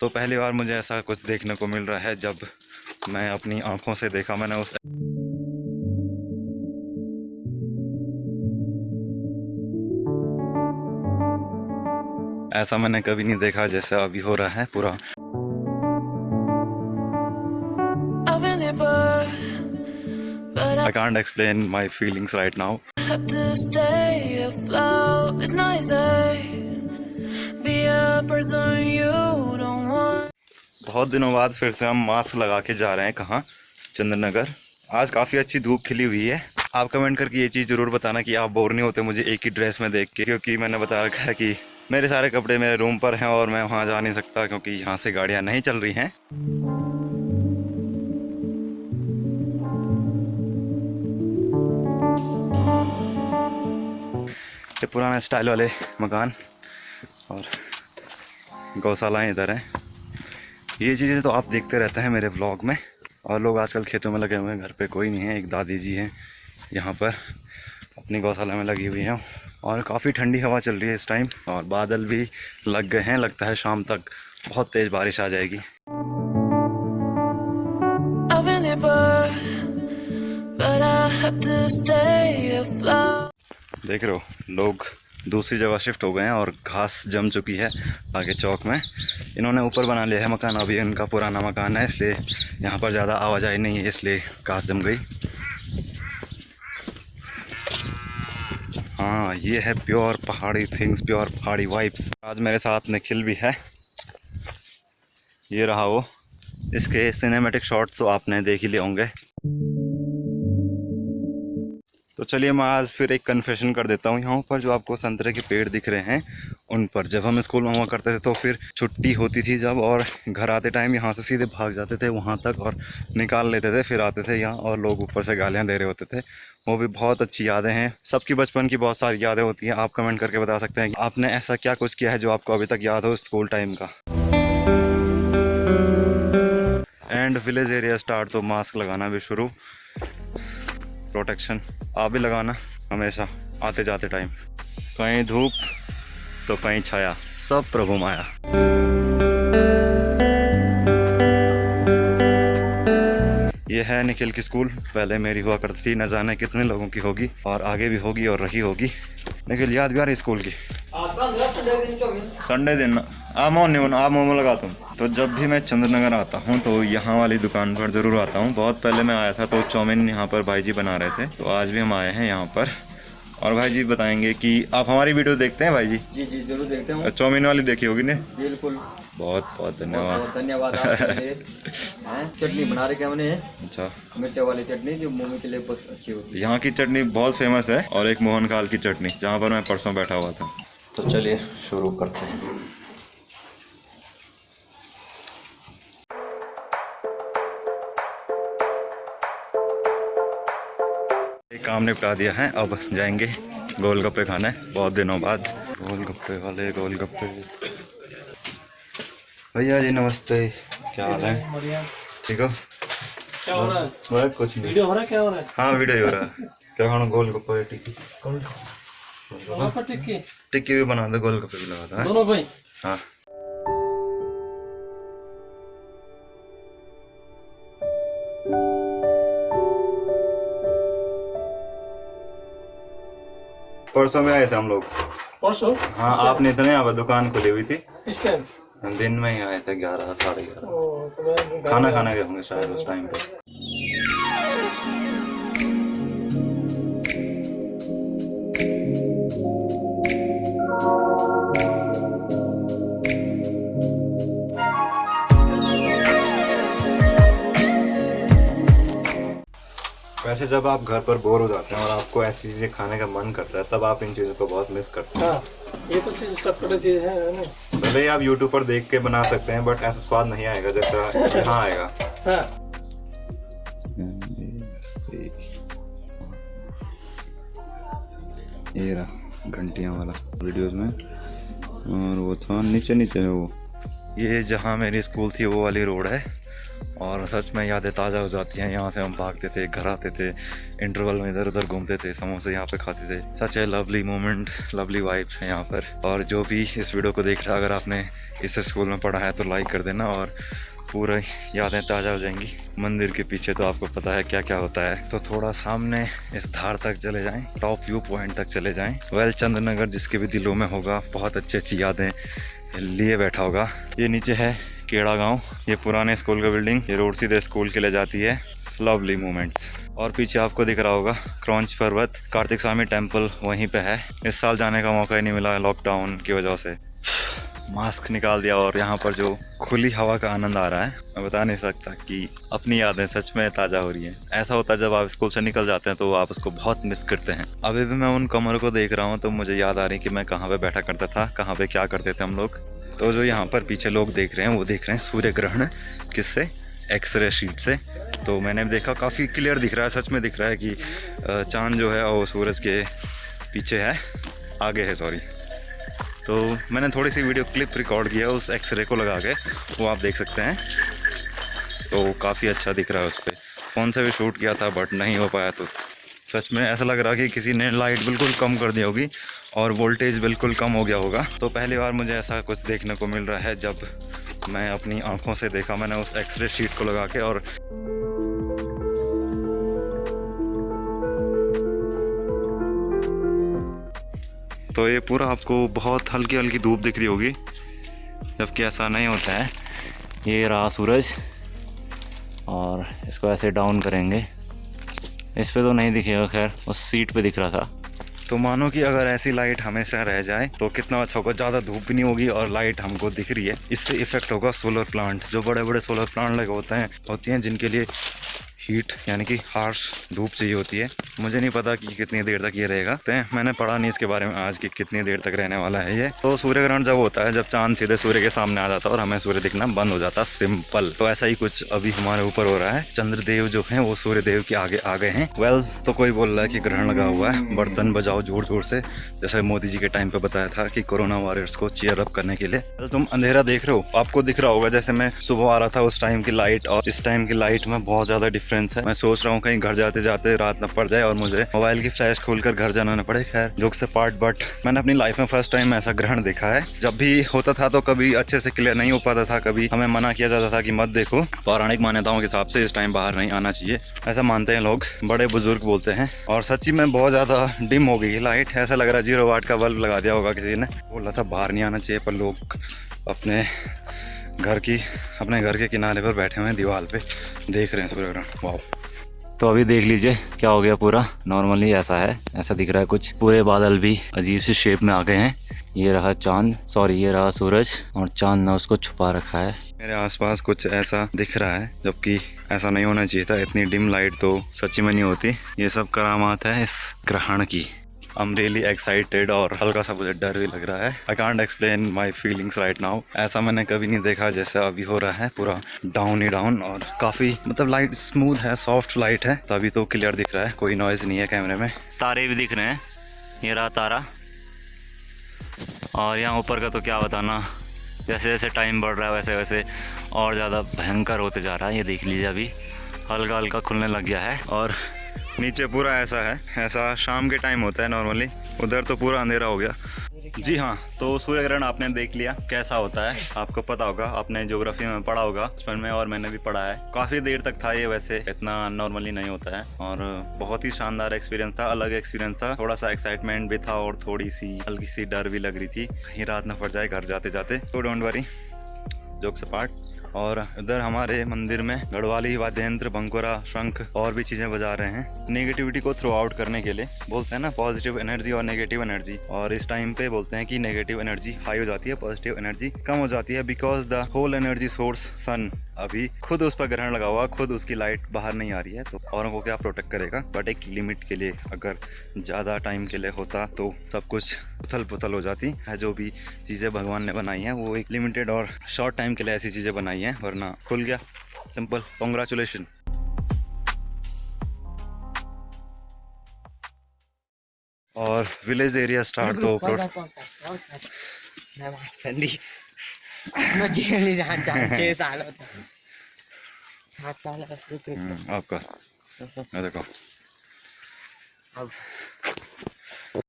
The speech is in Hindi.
तो पहली बार मुझे ऐसा कुछ देखने को मिल रहा है जब मैं अपनी आंखों से देखा मैंने उस ऐसा मैंने कभी नहीं देखा जैसा अभी हो रहा है पूरा। I can't explain my feelings right now. बहुत दिनों बाद फिर से हम मास्क लगा के जा रहे हैं कहाँ, चंद्रनगर। आज काफ़ी अच्छी धूप खिली हुई है। आप कमेंट करके ये चीज़ ज़रूर बताना कि आप बोर नहीं होते मुझे एक ही ड्रेस में देख के, क्योंकि मैंने बता रखा है कि मेरे सारे कपड़े मेरे रूम पर हैं और मैं वहाँ जा नहीं सकता क्योंकि यहाँ से गाड़ियाँ नहीं चल रही हैं। ये पुराना स्टाइल वाले मकान और गौशालाएँ इधर हैं। ये चीज़ें तो आप देखते रहते हैं मेरे ब्लॉग में। और लोग आजकल खेतों में लगे हुए हैं, घर पे कोई नहीं है। एक दादी जी हैं यहाँ पर अपनी गौशाला में लगी हुई हैं और काफ़ी ठंडी हवा चल रही है इस टाइम और बादल भी लग गए हैं। लगता है शाम तक बहुत तेज़ बारिश आ जाएगी। देख रहे हो लोग दूसरी जगह शिफ्ट हो गए हैं और घास जम चुकी है आगे चौक में। इन्होंने ऊपर बना लिया है मकान, अभी इनका पुराना मकान है इसलिए यहाँ पर ज़्यादा आवाजाही नहीं है, इसलिए घास जम गई। हाँ ये है प्योर पहाड़ी थिंग्स, प्योर पहाड़ी वाइब्स। आज मेरे साथ निखिल भी है, ये रहा वो। इसके सिनेमैटिक शॉट्स तो आपने देख ही लिए होंगे। तो चलिए मैं आज फिर एक कन्फेशन कर देता हूँ। यहाँ पर जो आपको संतरे के पेड़ दिख रहे हैं उन पर जब हम स्कूल में हुआ करते थे तो फिर छुट्टी होती थी जब, और घर आते टाइम यहाँ से सीधे भाग जाते थे वहाँ तक और निकाल लेते थे। फिर आते थे यहाँ और लोग ऊपर से गालियाँ दे रहे होते थे। वो भी बहुत अच्छी यादें हैं। सबकी बचपन की बहुत सारी यादें होती हैं। आप कमेंट करके बता सकते हैं कि आपने ऐसा क्या कुछ किया है जो आपको अभी तक याद हो स्कूल टाइम का। एंड विलेज एरिया स्टार्ट तो मास्क लगाना भी शुरू, प्रोटेक्शन आप भी लगाना हमेशा आते जाते टाइम। कहीं धूप तो कहीं छाया, सब प्रभु माया। ये है निखिल की स्कूल, पहले मेरी हुआ करती थी, न जाने कितने लोगों की होगी और आगे भी होगी और रही होगी। निखिल याद भी आ रही स्कूल की? संडे दिन आप मोमो लगाता हूँ। तो जब भी मैं चंद्रनगर आता हूँ तो यहाँ वाली दुकान पर ज़रूर आता हूँ। बहुत पहले मैं आया था तो चाउमीन यहाँ पर भाई जी बना रहे थे, तो आज भी हम आए हैं यहाँ पर और भाई जी बताएंगे कि आप हमारी वीडियो देखते हैं भाई जी? जी जी जरूर देखते हैं। चाउमीन वाली देखी होगी ने? बिल्कुल। बहुत बहुत धन्यवाद। बहुत धन्यवाद आपके लिए। चटनी बना रखे हमने। अच्छा, मिर्च वाली चटनी जो मुँह के लिए बहुत अच्छी होती है। यहाँ की चटनी बहुत फेमस है और एक मोहन काल की चटनी जहाँ पर मैं परसों बैठा हुआ था। तो चलिए शुरू करते हैं। काम निपटा दिया है, अब जाएंगे गोलगप्पे खाने बहुत दिनों बाद। गोलगप्पे वाले गोलगप्पे। भैया जी नमस्ते, क्या हाल है? ठीक हो? क्या हो रहा है? कुछ नहीं। वीडियो हो रहा है? क्या हो रहा है? हाँ वीडियो ही हो रहा है। क्या खाना? गोलगप्पे टिक्की? टिक्की टिक्की भी बना दो, गोलगप्पे भी लगा दो। दोनों भाई? हाँ परसों में आए थे हम लोग। परसों? हाँ आपने इतने यहाँ पर दुकान खुली हुई थी इस टाइम? दिन में ही आए थे 11 साढ़े 11। तो खाना खाने गए होंगे शायद उस टाइम पे। वैसे जब आप घर पर बोर हो जाते हैं और आपको ऐसी चीजें खाने का मन करता है तब आप इन चीजों को बहुत मिस करते हैं। हाँ, ये तो चटपटी चीज है ना। भले ही आप यूट्यूब पर देख के बना सकते हैं बट ऐसा स्वाद नहीं आएगा जैसा यहाँ आएगा। हाँ। ये रहा घंटियाँ वाला वीडियोस में, और वो था नीचे नीचे है वो। ये जहाँ मेरी स्कूल थी वो वाली रोड है और सच में यादें ताज़ा हो जाती हैं। यहाँ से हम भागते थे, घर आते थे, इंटरवल में इधर उधर घूमते थे, समोसे यहाँ पे खाते थे। सच है लवली मोमेंट, लवली वाइब्स हैं यहाँ पर। और जो भी इस वीडियो को देख रहा है, अगर आपने इस स्कूल में पढ़ा है तो लाइक कर देना और पूरा यादें ताज़ा हो जाएंगी। मंदिर के पीछे तो आपको पता है क्या क्या होता है। तो थोड़ा सामने इस धार तक चले जाएं, टॉप व्यू पॉइंट तक चले जाएं। वेल चंद्रनगर जिसके भी दिलों में होगा बहुत अच्छी अच्छी यादें लिए बैठा होगा। ये नीचे है केड़ा गांव, ये पुराने स्कूल का बिल्डिंग, ये रोड सीधे स्कूल के ले जाती है। Lovely moments. और पीछे आपको दिख रहा होगा क्रॉन्च पर्वत, कार्तिक स्वामी टेम्पल वहीं पे है। इस साल जाने का मौका ही नहीं मिला लॉकडाउन की वजह से। मास्क निकाल दिया और यहाँ पर जो खुली हवा का आनंद आ रहा है मैं बता नहीं सकता कि अपनी यादें सच में ताज़ा हो रही हैं। ऐसा होता है जब आप स्कूल से निकल जाते हैं तो आप उसको बहुत मिस करते हैं। अभी भी मैं उन कमरों को देख रहा हूँ तो मुझे याद आ रही कि मैं कहाँ पे बैठा करता था, कहाँ पे क्या करते थे हम लोग। तो जो यहाँ पर पीछे लोग देख रहे हैं वो देख रहे हैं सूर्य ग्रहण। किससे? एक्सरे शीट से। तो मैंने देखा काफ़ी क्लियर दिख रहा है, सच में दिख रहा है कि चाँद जो है वो सूरज के पीछे है, आगे है सॉरी। तो मैंने थोड़ी सी वीडियो क्लिप रिकॉर्ड किया उस एक्सरे को लगा के, वो आप देख सकते हैं। तो काफ़ी अच्छा दिख रहा है उस पर। फ़ोन से भी शूट किया था बट नहीं हो पाया। तो सच में ऐसा लग रहा कि किसी ने लाइट बिल्कुल कम कर दी होगी और वोल्टेज बिल्कुल कम हो गया होगा। तो पहली बार मुझे ऐसा कुछ देखने को मिल रहा है जब मैं अपनी आंखों से देखा मैंने उस एक्सरे शीट को लगा के। और तो ये पूरा आपको बहुत हल्की हल्की धूप दिख रही होगी, जबकि ऐसा नहीं होता है। ये रहा सूरज और इसको ऐसे डाउन करेंगे, इस पे तो नहीं दिखेगा, खैर उस सीट पे दिख रहा था। तो मानो कि अगर ऐसी लाइट हमेशा रह जाए तो कितना अच्छा होगा। ज़्यादा धूप भी नहीं होगी और लाइट हमको दिख रही है। इससे इफेक्ट होगा सोलर प्लांट, जो बड़े बड़े सोलर प्लांट लगे होती हैं जिनके लिए हीट यानी कि हार्श धूप चाहिए होती है। मुझे नहीं पता कि कितनी देर तक ये रहेगा, तो मैंने पढ़ा नहीं इसके बारे में आज कि कितनी देर तक रहने वाला है ये। तो सूर्य ग्रहण जब होता है जब चांद सीधे सूर्य के सामने आ जाता है और हमें सूर्य दिखना बंद हो जाता, सिंपल। तो ऐसा ही कुछ अभी हमारे ऊपर हो रहा है। चंद्रदेव जो हैं वो सूर्य देव के आगे आ गए हैं। वेल तो कोई बोल रहा है कि ग्रहण लगा हुआ है, बर्तन बजाओ जोर जोर से, जैसे मोदी जी के टाइम पे बताया था कि कोरोना वॉरियर्स को चीयर अप करने के लिए। तो तुम अंधेरा देख रहे हो, आपको दिख रहा होगा जैसे मैं सुबह आ रहा था उस टाइम की लाइट और इस टाइम की लाइट में बहुत ज्यादा डिफरेंस है। मैं सोच रहा हूँ कहीं घर जाते जाते रात न पड़ जाए और मुझे मोबाइल की फ्लैश खोलकर घर जाना न पड़े। खैर जोक से पार्ट, बट मैंने अपनी लाइफ में फर्स्ट टाइम ऐसा ग्रहण देखा है। जब भी होता था तो कभी अच्छे से क्लियर नहीं हो पाता था, कभी हमें मना किया जाता था कि मत देखो। पौराणिक मान्यताओं के हिसाब से इस टाइम बाहर नहीं आना चाहिए, ऐसा मानते हैं लोग, बड़े बुजुर्ग बोलते हैं। और सच्ची में बहुत ज़्यादा डिम हो गई है लाइट, ऐसा लग रहा है 0 वाट का बल्ब लगा दिया होगा किसी ने। बोला था बाहर नहीं आना चाहिए, पर लोग अपने घर के किनारे पर बैठे हुए हैं, दीवार पे देख रहे हैं सूर्य ग्रहण। वाह। तो अभी देख लीजिए क्या हो गया, पूरा नॉर्मली ऐसा है, ऐसा दिख रहा है कुछ। पूरे बादल भी अजीब सी शेप में आ गए हैं। ये रहा चांद, सॉरी ये रहा सूरज, और चांद ने उसको छुपा रखा है। मेरे आसपास कुछ ऐसा दिख रहा है जबकि ऐसा नहीं होना चाहिए था। इतनी डिम लाइट तो सच्ची में नहीं होती। ये सब करामात है इस ग्रहण की। I'm really excited और हल्का सा मुझे डर भी लग रहा है। I can't explain my feelings right now। ऐसा मैंने कभी नहीं देखा जैसा अभी हो रहा है, पूरा डाउन ही डाउन और काफ़ी मतलब लाइट स्मूथ है, सॉफ्ट लाइट है। तो अभी तो क्लियर दिख रहा है, कोई नॉइज़ नहीं है कैमरे में। तारे भी दिख रहे हैं, ये रहा तारा। और यहाँ ऊपर का तो क्या बताना, जैसे जैसे टाइम बढ़ रहा है वैसे वैसे और ज़्यादा भयंकर होते जा रहा है। ये देख लीजिए अभी हल्का हल्का खुलने लग गया है। और नीचे पूरा ऐसा है, ऐसा शाम के टाइम होता है नॉर्मली, उधर तो पूरा अंधेरा हो गया। जी हाँ, तो सूर्य ग्रहण आपने देख लिया कैसा होता है, आपको पता होगा, आपने ज्योग्राफी में पढ़ा होगा बचपन में, और मैंने भी पढ़ा है। काफ़ी देर तक था ये, वैसे इतना नॉर्मली नहीं होता है। और बहुत ही शानदार एक्सपीरियंस था, अलग एक्सपीरियंस था। थोड़ा सा एक्साइटमेंट भी था और थोड़ी सी हल्की सी डर भी लग रही थी कहीं रात न पड़ जाए घर जाते जाते। तो डोंट वरी, जोक से पार्ट। और इधर हमारे मंदिर में गढ़वाली वाद्य यंत्र, बंकुरा, शंख और भी चीज़ें बजा रहे हैं नेगेटिविटी को थ्रो आउट करने के लिए। बोलते हैं ना पॉजिटिव एनर्जी और नेगेटिव एनर्जी, और इस टाइम पे बोलते हैं कि नेगेटिव एनर्जी हाई हो जाती है, पॉजिटिव एनर्जी कम हो जाती है, because the whole energy source sun अभी खुद उस पर ग्रहण लगा हुआ, खुद उसकी लाइट बाहर नहीं आ रही है, तो औरों को क्या प्रोटेक्ट करेगा। बट एक लिमिट के लिए, अगर ज़्यादा टाइम के लिए होता तो सब कुछ उथल पुथल हो जाती है। जो भी चीज़ें भगवान ने बनाई हैं वो एक लिमिटेड और शॉर्ट टाइम के लिए ऐसी चीज़ें बनाई हैं, वरना खुल गया, सिंपल। कॉन्ग्रेचुलेशन। और विलेज एरिया स्टार्ट तो आपका देखो अब